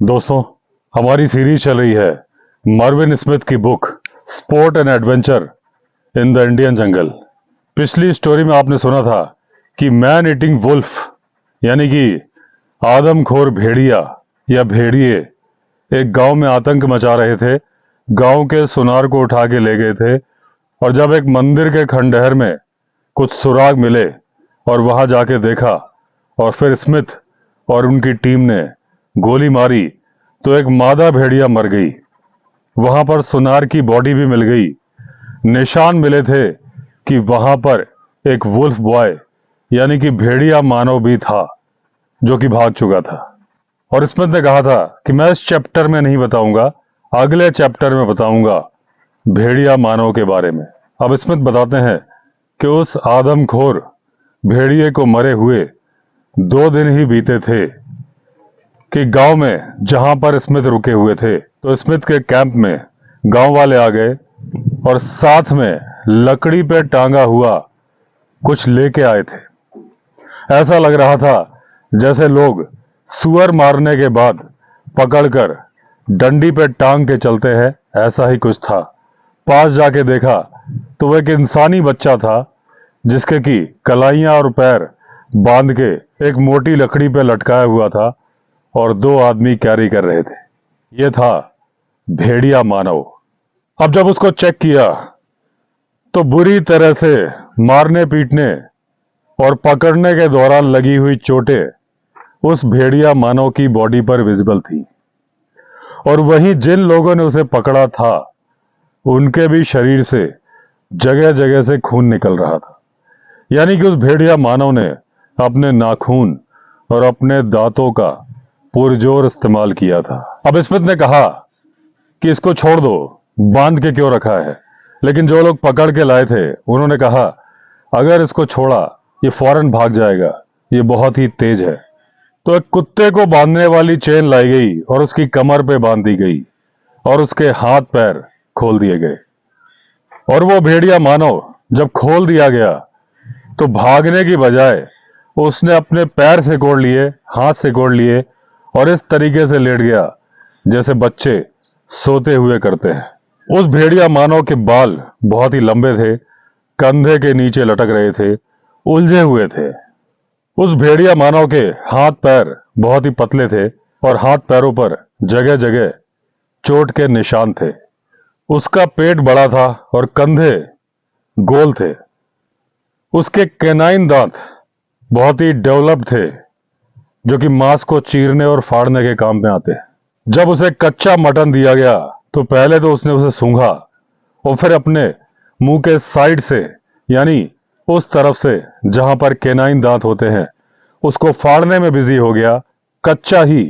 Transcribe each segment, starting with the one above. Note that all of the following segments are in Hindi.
दोस्तों, हमारी सीरीज चल रही है मार्विन स्मिथ की book sport and adventure in the Indian jungle. पिछली स्टोरी में आपने सुना था कि मैन ईटिंग वुल्फ यानी कि आदमखोर भेड़िया या भेड़िए एक गांव में आतंक मचा रहे थे। गांव के सुनार को उठा के ले गए थे और जब एक मंदिर के खंडहर में कुछ सुराग मिले और वहां जाके देखा और फिर स्मिथ और उनकी टीम ने गोली मारी तो एक मादा भेड़िया मर गई। वहां पर सुनार की बॉडी भी मिल गई। निशान मिले थे कि वहां पर एक वुल्फ बॉय यानी कि भेड़िया मानव भी था जो कि भाग चुका था। और स्मिथ ने कहा था कि मैं इस चैप्टर में नहीं बताऊंगा, अगले चैप्टर में बताऊंगा भेड़िया मानव के बारे में। अब स्मिथ बताते हैं कि उस आदमखोर भेड़िए को मरे हुए 2 दिन ही बीते थे कि गांव में जहां पर स्मिथ रुके हुए थे तो स्मिथ के कैंप में गांव वाले आ गए और साथ में लकड़ी पे टांगा हुआ कुछ लेके आए थे। ऐसा लग रहा था जैसे लोग सुअर मारने के बाद पकड़कर डंडी पे टांग के चलते हैं, ऐसा ही कुछ था। पास जाके देखा तो वह एक इंसानी बच्चा था जिसके की कलाइयां और पैर बांध के एक मोटी लकड़ी पे लटकाया हुआ था और 2 आदमी कैरी कर रहे थे। यह था भेड़िया मानव। अब जब उसको चेक किया तो बुरी तरह से मारने पीटने और पकड़ने के दौरान लगी हुई चोटें उस भेड़िया मानव की बॉडी पर विजिबल थी और वहीं जिन लोगों ने उसे पकड़ा था उनके भी शरीर से जगह जगह से खून निकल रहा था। यानी कि उस भेड़िया मानव ने अपने नाखून और अपने दांतों का पुरजोर इस्तेमाल किया था। अब स्मिथ ने कहा कि इसको छोड़ दो, बांध के क्यों रखा है। लेकिन जो लोग पकड़ के लाए थे उन्होंने कहा अगर इसको छोड़ा ये फौरन भाग जाएगा, ये बहुत ही तेज है। तो एक कुत्ते को बांधने वाली चेन लाई गई और उसकी कमर पे बांध दी गई और उसके हाथ पैर खोल दिए गए। और वो भेड़िया मानव जब खोल दिया गया तो भागने की बजाय उसने अपने पैर सिकोड़ लिए, हाथ सिकोड़ लिए और इस तरीके से लेट गया जैसे बच्चे सोते हुए करते हैं। उस भेड़िया मानव के बाल बहुत ही लंबे थे, कंधे के नीचे लटक रहे थे, उलझे हुए थे। उस भेड़िया मानव के हाथ पैर बहुत ही पतले थे और हाथ पैरों पर जगह जगह चोट के निशान थे। उसका पेट बड़ा था और कंधे गोल थे। उसके कैनाइन दांत बहुत ही डेवलप्ड थे जो कि मांस को चीरने और फाड़ने के काम में आते हैं। जब उसे कच्चा मटन दिया गया तो पहले तो उसने उसे सूंघा और फिर अपने मुंह के साइड से यानी उस तरफ से जहां पर कैनाइन दांत होते हैं उसको फाड़ने में बिजी हो गया, कच्चा ही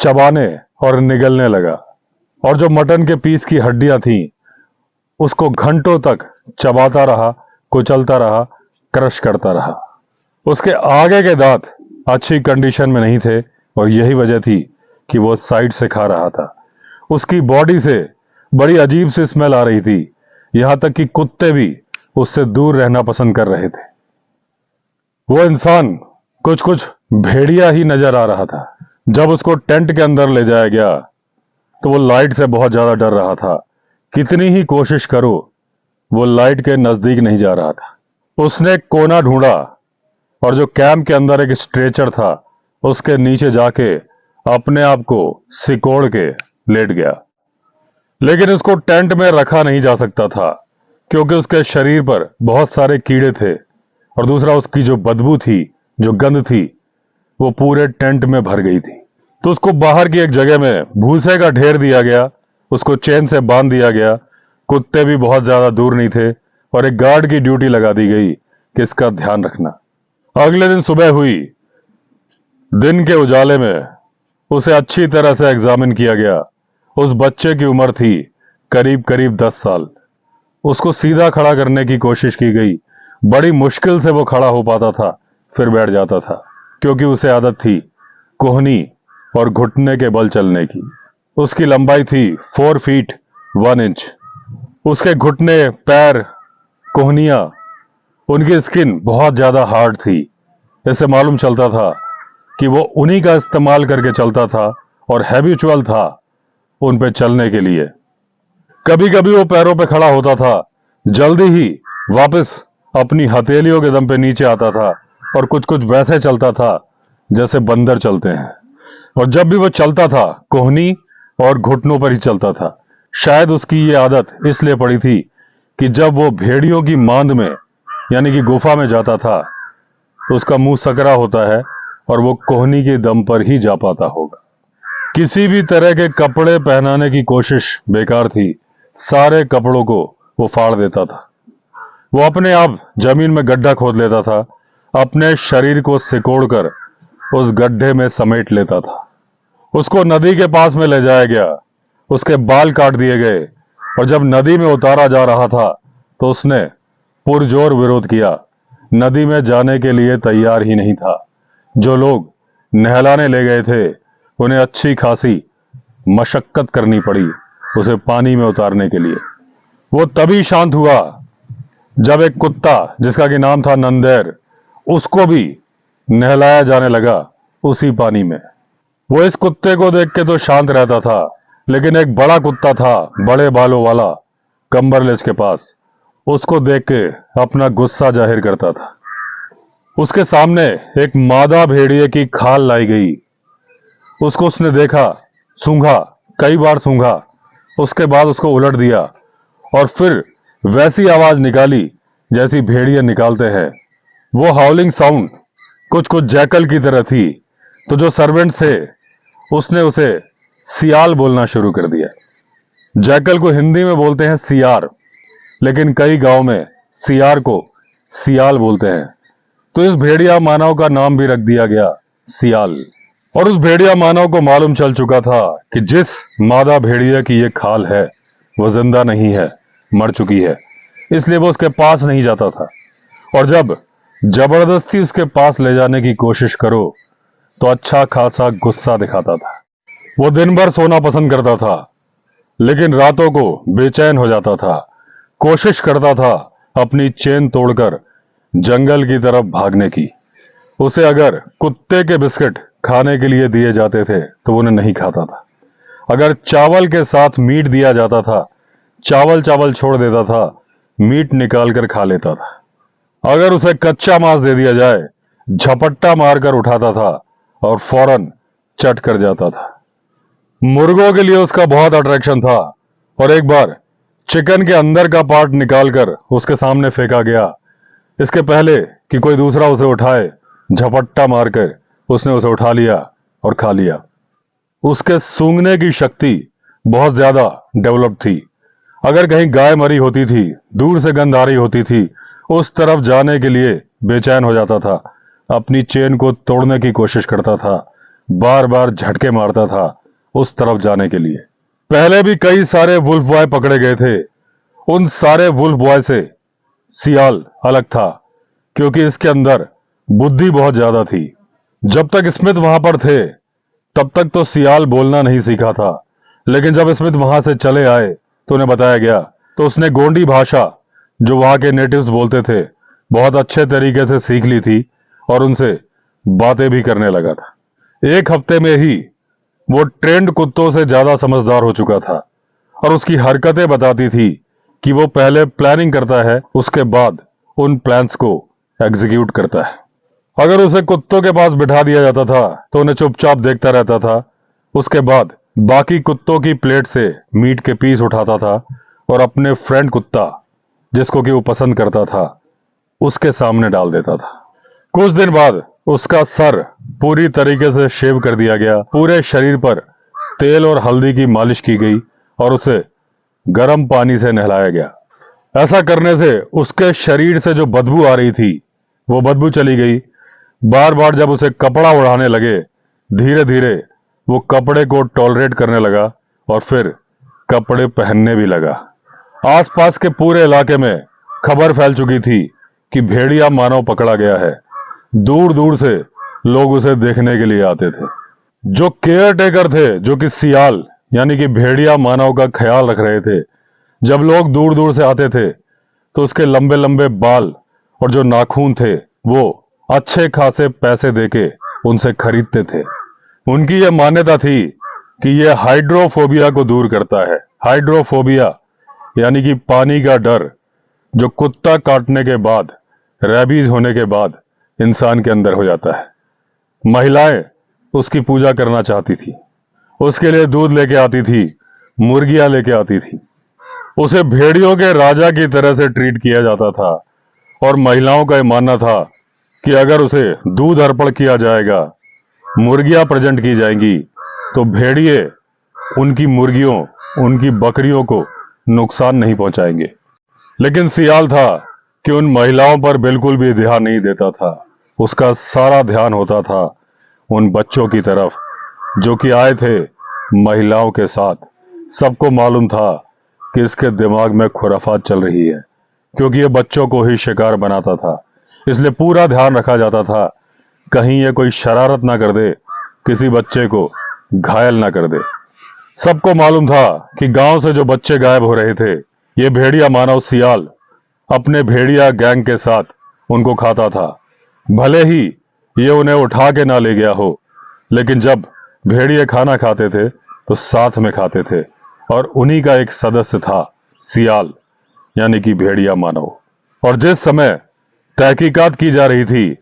चबाने और निगलने लगा। और जो मटन के पीस की हड्डियां थीं उसको घंटों तक चबाता रहा, कुचलता रहा, क्रश करता रहा। उसके आगे के दांत अच्छी कंडीशन में नहीं थे और यही वजह थी कि वो साइड से खा रहा था। उसकी बॉडी से बड़ी अजीब सी स्मेल आ रही थी, यहां तक कि कुत्ते भी उससे दूर रहना पसंद कर रहे थे। वो इंसान कुछ कुछ भेड़िया ही नजर आ रहा था। जब उसको टेंट के अंदर ले जाया गया तो वो लाइट से बहुत ज्यादा डर रहा था। कितनी ही कोशिश करो वो लाइट के नजदीक नहीं जा रहा था। उसने एक कोना ढूंढा और जो कैंप के अंदर एक स्ट्रेचर था उसके नीचे जाके अपने आप को सिकोड़ के लेट गया। लेकिन उसको टेंट में रखा नहीं जा सकता था क्योंकि उसके शरीर पर बहुत सारे कीड़े थे और दूसरा उसकी जो बदबू थी, जो गंध थी, वो पूरे टेंट में भर गई थी। तो उसको बाहर की एक जगह में भूसे का ढेर दिया गया, उसको चेन से बांध दिया गया। कुत्ते भी बहुत ज्यादा दूर नहीं थे और एक गार्ड की ड्यूटी लगा दी गई कि इसका ध्यान रखना। अगले दिन सुबह हुई, दिन के उजाले में उसे अच्छी तरह से एग्जामिन किया गया। उस बच्चे की उम्र थी करीब करीब 10 साल। उसको सीधा खड़ा करने की कोशिश की गई। बड़ी मुश्किल से वो खड़ा हो पाता था, फिर बैठ जाता था क्योंकि उसे आदत थी कोहनी और घुटने के बल चलने की। उसकी लंबाई थी 4 फीट 1 इंच। उसके घुटने, पैर, कोहनियां, उनकी स्किन बहुत ज्यादा हार्ड थी। इससे मालूम चलता था कि वो उन्हीं का इस्तेमाल करके चलता था और हैबिचुअल था उन पे चलने के लिए। कभी कभी वो पैरों पे खड़ा होता था, जल्दी ही वापस अपनी हथेलियों के दम पे नीचे आता था और कुछ कुछ वैसे चलता था जैसे बंदर चलते हैं। और जब भी वो चलता था कोहनी और घुटनों पर ही चलता था। शायद उसकी ये आदत इसलिए पड़ी थी कि जब वो भेड़ियों की मांद में यानी कि गुफा में जाता था तो उसका मुंह सकरा होता है और वो कोहनी के दम पर ही जा पाता होगा। किसी भी तरह के कपड़े पहनाने की कोशिश बेकार थी। सारे कपड़ों को वो फाड़ देता था। वो अपने आप जमीन में गड्ढा खोद लेता था, अपने शरीर को सिकोड़कर उस गड्ढे में समेट लेता था। उसको नदी के पास में ले जाया गया, उसके बाल काट दिए गए और जब नदी में उतारा जा रहा था तो उसने पुरजोर विरोध किया। नदी में जाने के लिए तैयार ही नहीं था। जो लोग नहलाने ले गए थे उन्हें अच्छी खासी मशक्कत करनी पड़ी उसे पानी में उतारने के लिए। वो तभी शांत हुआ जब एक कुत्ता जिसका कि नाम था नंदेर, उसको भी नहलाया जाने लगा उसी पानी में। वो इस कुत्ते को देख के तो शांत रहता था, लेकिन एक बड़ा कुत्ता था बड़े बालों वाला कम्बरलेज के पास, उसको देख के अपना गुस्सा जाहिर करता था। उसके सामने एक मादा भेड़िए की खाल लाई गई। उसको उसने देखा, सूंघा, कई बार सूंघा, उसके बाद उसको उलट दिया और फिर वैसी आवाज निकाली जैसी भेड़िए निकालते हैं। वो हाउलिंग साउंड कुछ कुछ जैकल की तरह थी। तो जो सर्वेंट थे उसने उसे सियाल बोलना शुरू कर दिया। जैकल को हिंदी में बोलते हैं सियार, लेकिन कई गांव में सियार को सियाल बोलते हैं। तो इस भेड़िया मानव का नाम भी रख दिया गया सियाल। और उस भेड़िया मानव को मालूम चल चुका था कि जिस मादा भेड़िया की ये खाल है वो जिंदा नहीं है, मर चुकी है, इसलिए वो उसके पास नहीं जाता था। और जब जबरदस्ती उसके पास ले जाने की कोशिश करो तो अच्छा खासा गुस्सा दिखाता था। वो दिन भर सोना पसंद करता था, लेकिन रातों को बेचैन हो जाता था। कोशिश करता था अपनी चेन तोड़कर जंगल की तरफ भागने की। उसे अगर कुत्ते के बिस्किट खाने के लिए दिए जाते थे तो वो उन्हें नहीं खाता था। अगर चावल के साथ मीट दिया जाता था, चावल चावल छोड़ देता था, मीट निकाल कर खा लेता था। अगर उसे कच्चा मांस दे दिया जाए, झपट्टा मारकर उठाता था और फौरन चट कर जाता था। मुर्गों के लिए उसका बहुत अट्रैक्शन था और एक बार चिकन के अंदर का पार्ट निकालकर उसके सामने फेंका गया। इसके पहले कि कोई दूसरा उसे उठाए, झपट्टा मारकर उसने उसे उठा लिया और खा लिया। उसके सूंघने की शक्ति बहुत ज्यादा डेवलप थी। अगर कहीं गाय मरी होती थी, दूर से गंध आ रही होती थी, उस तरफ जाने के लिए बेचैन हो जाता था। अपनी चेन को तोड़ने की कोशिश करता था, बार बार झटके मारता था उस तरफ जाने के लिए। पहले भी कई सारे वुल्फ बॉय पकड़े गए थे। उन सारे वुल्फ बॉय से सियाल अलग था क्योंकि इसके अंदर बुद्धि बहुत ज्यादा थी। जब तक स्मिथ वहां पर थे तब तक तो सियाल बोलना नहीं सीखा था, लेकिन जब स्मिथ वहां से चले आए तो उन्हें बताया गया तो उसने गोंडी भाषा जो वहां के नेटिव्स बोलते थे बहुत अच्छे तरीके से सीख ली थी और उनसे बातें भी करने लगा था। एक हफ्ते में ही वो ट्रेंड कुत्तों से ज्यादा समझदार हो चुका था और उसकी हरकतें बताती थी कि वो पहले प्लानिंग करता है, उसके बाद उन प्लान्स को एग्जीक्यूट करता है। अगर उसे कुत्तों के पास बिठा दिया जाता था तो उन्हें चुपचाप देखता रहता था। उसके बाद बाकी कुत्तों की प्लेट से मीट के पीस उठाता था और अपने फ्रेंड कुत्ता जिसको कि वो पसंद करता था उसके सामने डाल देता था। कुछ दिन बाद उसका सर पूरी तरीके से शेव कर दिया गया, पूरे शरीर पर तेल और हल्दी की मालिश की गई और उसे गर्म पानी से नहलाया गया। ऐसा करने से उसके शरीर से जो बदबू आ रही थी वो बदबू चली गई। बार बार जब उसे कपड़ा उड़ाने लगे, धीरे धीरे वो कपड़े को टॉलरेट करने लगा और फिर कपड़े पहनने भी लगा। आसपास के पूरे इलाके में खबर फैल चुकी थी कि भेड़िया मानव पकड़ा गया है। दूर दूर से लोग उसे देखने के लिए आते थे। जो केयर टेकर थे, जो कि सियाल यानी कि भेड़िया मानव का ख्याल रख रहे थे, जब लोग दूर दूर से आते थे तो उसके लंबे लंबे बाल और जो नाखून थे वो अच्छे खासे पैसे देके उनसे खरीदते थे। उनकी यह मान्यता थी कि यह हाइड्रोफोबिया को दूर करता है। हाइड्रोफोबिया यानी कि पानी का डर, जो कुत्ता काटने के बाद, रैबीज होने के बाद इंसान के अंदर हो जाता है। महिलाएं उसकी पूजा करना चाहती थी, उसके लिए दूध लेके आती थी, मुर्गियां लेके आती थी। उसे भेड़ियों के राजा की तरह से ट्रीट किया जाता था और महिलाओं का यह मानना था कि अगर उसे दूध अर्पण किया जाएगा, मुर्गियां प्रेजेंट की जाएंगी, तो भेड़िए उनकी मुर्गियों, उनकी बकरियों को नुकसान नहीं पहुंचाएंगे। लेकिन सियाल था कि उन महिलाओं पर बिल्कुल भी ध्यान नहीं देता था। उसका सारा ध्यान होता था उन बच्चों की तरफ जो कि आए थे महिलाओं के साथ। सबको मालूम था कि इसके दिमाग में खुराफात चल रही है, क्योंकि ये बच्चों को ही शिकार बनाता था। इसलिए पूरा ध्यान रखा जाता था कहीं ये कोई शरारत ना कर दे, किसी बच्चे को घायल ना कर दे। सबको मालूम था कि गांव से जो बच्चे गायब हो रहे थे, ये भेड़िया मानव सियाल अपने भेड़िया गैंग के साथ उनको खाता था। भले ही ये उन्हें उठा के ना ले गया हो, लेकिन जब भेड़िए खाना खाते थे तो साथ में खाते थे, और उन्हीं का एक सदस्य था सियाल यानी कि भेड़िया मानव। और जिस समय तहकीकात की जा रही थी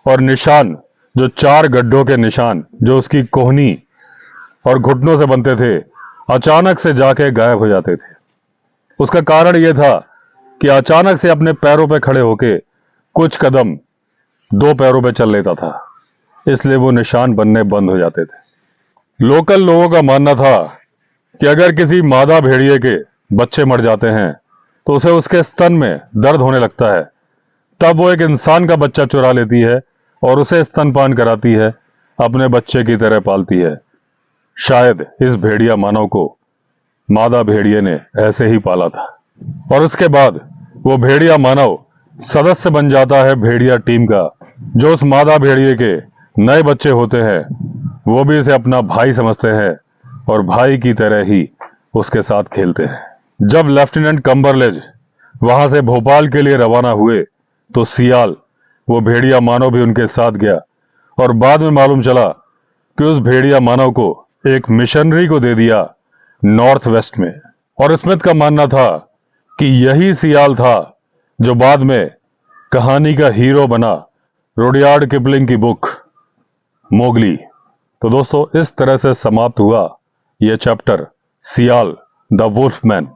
और निशान, जो 4 गड्ढों के निशान जो उसकी कोहनी और घुटनों से बनते थे, अचानक से जाके गायब हो जाते थे। उसका कारण यह था कि अचानक से अपने पैरों पे खड़े होके कुछ कदम 2 पैरों पे चल लेता था, इसलिए वो निशान बनने बंद हो जाते थे। लोकल लोगों का मानना था कि अगर किसी मादा भेड़िए के बच्चे मर जाते हैं तो उसे उसके स्तन में दर्द होने लगता है। तब वो एक इंसान का बच्चा चुरा लेती है और उसे स्तनपान कराती है, अपने बच्चे की तरह पालती है। शायद इस भेड़िया मानव को मादा भेड़िए ने ऐसे ही पाला था। और उसके बाद वो भेड़िया मानव सदस्य बन जाता है भेड़िया टीम का। जो उस मादा भेड़िए के नए बच्चे होते हैं, वो भी इसे अपना भाई समझते हैं और भाई की तरह ही उसके साथ खेलते हैं। जब लेफ्टिनेंट कम्बरलेज वहां से भोपाल के लिए रवाना हुए तो सियाल, वो भेड़िया मानव भी उनके साथ गया। और बाद में मालूम चला कि उस भेड़िया मानव को एक मिशनरी को दे दिया नॉर्थ वेस्ट में। और स्मिथ का मानना था कि यही सियाल था जो बाद में कहानी का हीरो बना रुडयार्ड किपलिंग की बुक मोगली। तो दोस्तों, इस तरह से समाप्त हुआ यह चैप्टर सियाल द वुल्फमैन।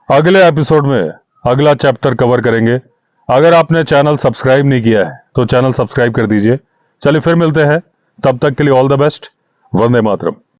अगले एपिसोड में अगला चैप्टर कवर करेंगे। अगर आपने चैनल सब्सक्राइब नहीं किया है तो चैनल सब्सक्राइब कर दीजिए। चलिए फिर मिलते हैं, तब तक के लिए all the best. Vande Mataram.